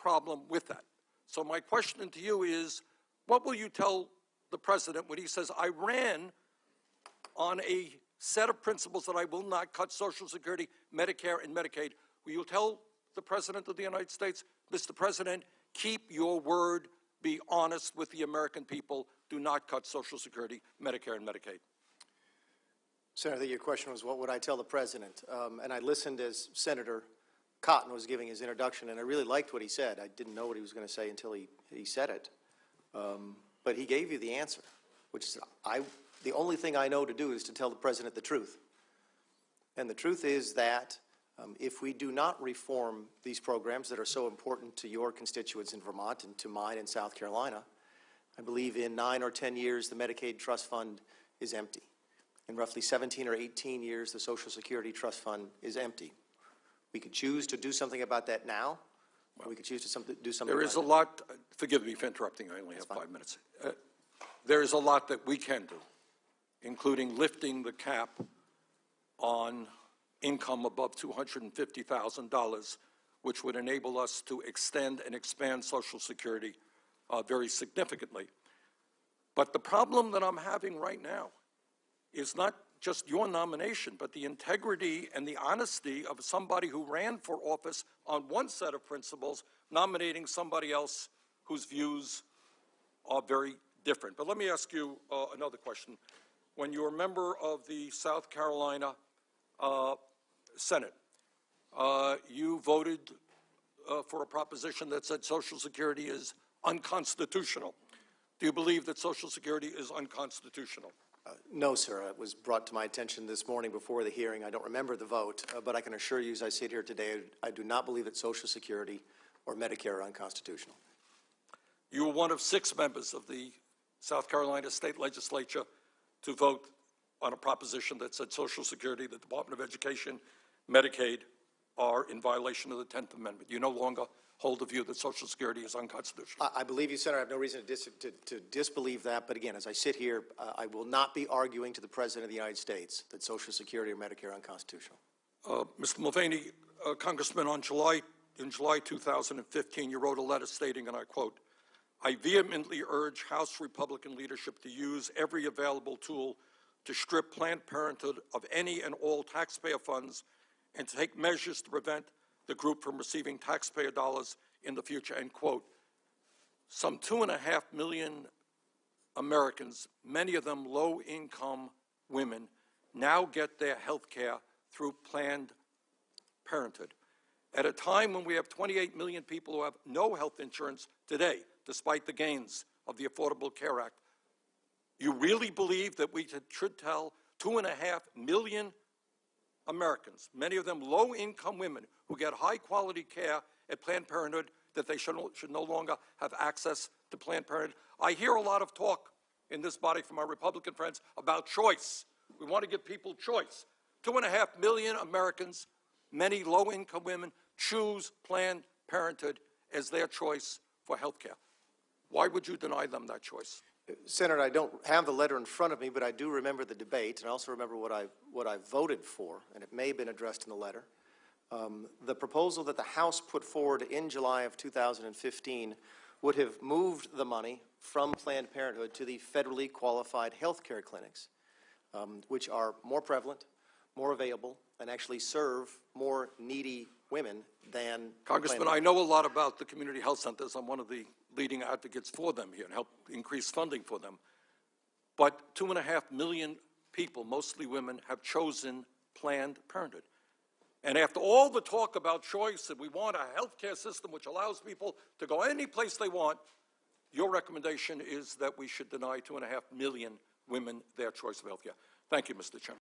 problem with that. So my question to you is, what will you tell the president when he says, I ran on a set of principles that I will not cut Social Security, Medicare, and Medicaid? Will you tell the President of the United States, Mr. President, keep your word, be honest with the American people, do not cut Social Security, Medicare, and Medicaid? Senator, your question was, what would I tell the president? And I listened as Senator Cotton was giving his introduction, and I really liked what he said. I didn't know what he was going to say until he said it. But he gave you the answer, which is the only thing I know to do is to tell the president the truth. And the truth is that if we do not reform these programs that are so important to your constituents in Vermont and to mine in South Carolina, I believe in 9 or 10 years the Medicaid trust fund is empty. In roughly 17 or 18 years, the Social Security trust fund is empty. We could choose to do something about that now, or we could choose to do something There is a lot, forgive me for interrupting, I only have 5 minutes. There is a lot that we can do, including lifting the cap on income above $250,000, which would enable us to extend and expand Social Security very significantly. But the problem that I'm having right now is not just your nomination, but the integrity and the honesty of somebody who ran for office on one set of principles, nominating somebody else whose views are very different. But let me ask you another question. When you were a member of the South Carolina Senate, you voted for a proposition that said Social Security is unconstitutional. Do you believe that Social Security is unconstitutional? No, sir. It was brought to my attention this morning before the hearing. I don't remember the vote, but I can assure you as I sit here today, I do not believe that Social Security or Medicare are unconstitutional. You were one of 6 members of the South Carolina State Legislature to vote on a proposition that said Social Security, the Department of Education, Medicaid are in violation of the 10th Amendment. You no longer hold the view that Social Security is unconstitutional. I believe you, Senator. I have no reason to disbelieve that. But again, as I sit here, I will not be arguing to the President of the United States that Social Security or Medicare are unconstitutional. Mr. Mulvaney, Congressman, in July 2015, you wrote a letter stating, and I quote, I vehemently urge House Republican leadership to use every available tool to strip Planned Parenthood of any and all taxpayer funds and to take measures to prevent the group from receiving taxpayer dollars in the future, end quote. Some 2.5 million Americans, many of them low-income women, now get their health care through Planned Parenthood. At a time when we have 28 million people who have no health insurance today, despite the gains of the Affordable Care Act, you really believe that we should tell 2.5 million Americans, many of them low-income women who get high-quality care at Planned Parenthood, that they should no longer have access to Planned Parenthood? I hear a lot of talk in this body from our Republican friends about choice. We want to give people choice. 2.5 million Americans, many low-income women, choose Planned Parenthood as their choice for health care. Why would you deny them that choice? Senator, I don't have the letter in front of me, but I do remember the debate, and I also remember what I voted for, and it may have been addressed in the letter. The proposal that the House put forward in July of 2015 would have moved the money from Planned Parenthood to the federally qualified health care clinics, which are more prevalent, more available, and actually serve more needy women than Congressman, I know a lot about the community health centers. I'm one of the leading advocates for them here and help increase funding for them. But 2.5 million people, mostly women, have chosen Planned Parenthood. And after all the talk about choice and we want a health care system which allows people to go any place they want, your recommendation is that we should deny 2.5 million women their choice of health care. Thank you, Mr. Chairman.